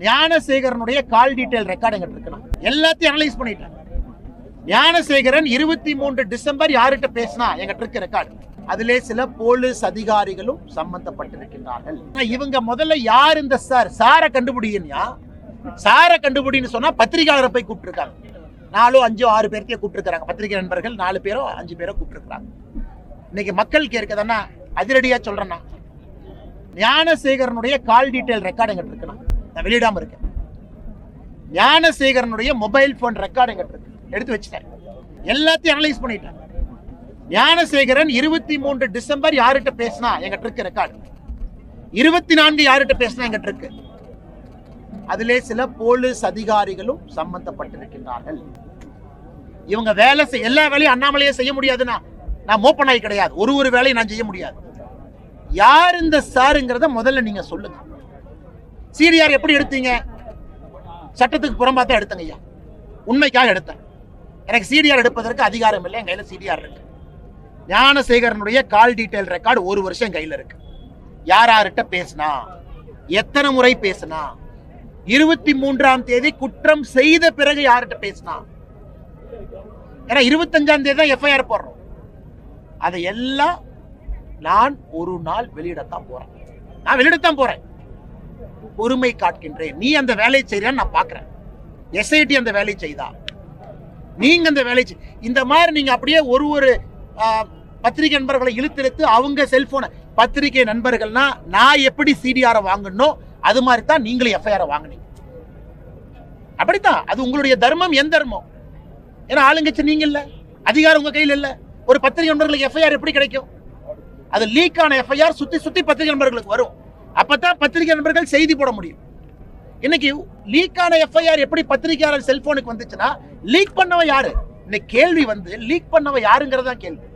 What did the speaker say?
ஞானசேகரனுடைய கால் detail record எங்கிட்ட இருக்கணும். எல்லாத்தையும் அனலைஸ் பண்ணிட்டேன். ஞானசேகரன் 23 டிசம்பர் யார்கிட்ட பேசினா எங்கிட்ட இருக்க ரெக்கார்டு. அதிலே சில போலீஸ் அதிகாரிகளும் சம்பந்தப்பட்டிருக்கின்றார்கள். இவங்க முதல்ல யார் இந்த சாரை கண்டுபிடியா, சாரை கண்டுபிடின்னு சொன்னா பத்திரிகையாளரை போய் கூப்பிட்டு இருக்காங்க. 4, 5, 6 பேர்த்தையே கூப்பிட்டு இருக்காங்க. பத்திரிகை நண்பர்கள் 4 பேரோ 5 பேரோ கூப்பிட்டு இருக்காங்க. இன்னைக்கு மக்கள் கேட்கறதுன்னா அதிரடியா சொல்றேன்னா, ஞானசேகரனுடைய கால் டீடைல் ரெக்கார்டு எங்கிட்ட இருக்கணும். நான் வெளியிடாம இருக்கேன். ஞானசேகரனுடைய மொபைல் போன் ரெக்கார்டு எங்கிட்ட இருக்கு, எடுத்து வச்சுட்டேன். எல்லாத்தையும் அனலைஸ் பண்ணிட்டேன். ஞானசேகரன் 23 டிசம்பர் யார்கிட்ட பேசினா எங்கிட்ட இருக்கு ரெக்கார்டு. 24 யார்கிட்ட பேசினா எங்கிட்ட இருக்கு. அதிலே சில போலீஸ் அதிகாரிகளும் சம்பந்தப்பட்டிருக்கின்றார்கள். இவங்க வேலை எல்லா வேலையும் அண்ணாமலையே செய்ய முடியாதுன்னா நான் மோப்பனாய் கிடையாது. ஒரு வேலையை நான் செய்ய முடியாது. யார் இந்த சாருங்கிறத முதல்ல நீங்க சொல்லுங்க. சிடிஆர் எப்படி எடுத்தீங்க? சட்டத்துக்கு புறம்பாத்தான் எடுத்தங்க ஐயா. உண்மைக்காக எடுத்தேன். எனக்கு சிடிஆர் எடுப்பதற்கு அதிகாரம் இல்லை. என் கையில சிடிஆர் இருக்கு. ஞானசேகரனுடைய கால் டீடைல் ரெக்கார்டு 1 வருஷம் கையில இருக்கு. யார்கிட்ட பேசினா, எத்தனை முறை பேசினா, 23ஆம் தேதி குற்றம் செய்த பிறகு யார்கிட்ட பேசினா, ஏன்னா 25ஆம் தேதி தான் எஃப்ஐஆர் போடுறோம். அதை எல்லாம் நான் ஒரு நாள் வெளியிடத்தான் போறேன். நான் வெளியிடத்தான் போறேன். பொறுமை காட்கின்றேன். நீ அந்த வேலையை செய்யறான்னு நான் பாக்குறேன். எஸ்ஐடி அந்த வேலையை செய்தா, நீங்க அந்த வேலை இந்த மாதிரி நீங்க அப்படியே ஒரு பத்திரிகை நண்பர்களை இழுத்து அவங்க செல்போனை, பத்திரிகை நண்பர்கள்னா நான் எப்படி சிடிஆர் வாங்கணும் அது மாதிரி தான் நீங்களும் எஃப்ஐஆர் வாங்கினீங்க. அப்படித்தான். அது உங்களுடைய தர்மம். என் தர்மம். ஏன்னா ஆளுங்கட்சி நீங்க இல்ல, அதிகாரம் உங்க கையில் இல்ல. ஒரு பத்திரிகை நண்பர்களுக்கு எஃப்ஐஆர் எப்படி கிடைக்கும்? அது லீக் ஆன எஃப்ஐஆர் சுத்தி பத்திரிகை நண்பர்களுக்கு வரும். அப்பதான் பத்திரிகை நண்பர்கள் செய்தி போட முடியும். இன்னைக்கு லீக் ஆன எஃப்ஐஆர் எப்படி பத்திரிகையாளர் செல்போனுக்கு வந்துச்சுன்னா லீக் பண்ணவன் யாரு? இன்னைக்கு கேள்வி லீக் பண்ணவன் யாருங்கிறதா கேள்வி.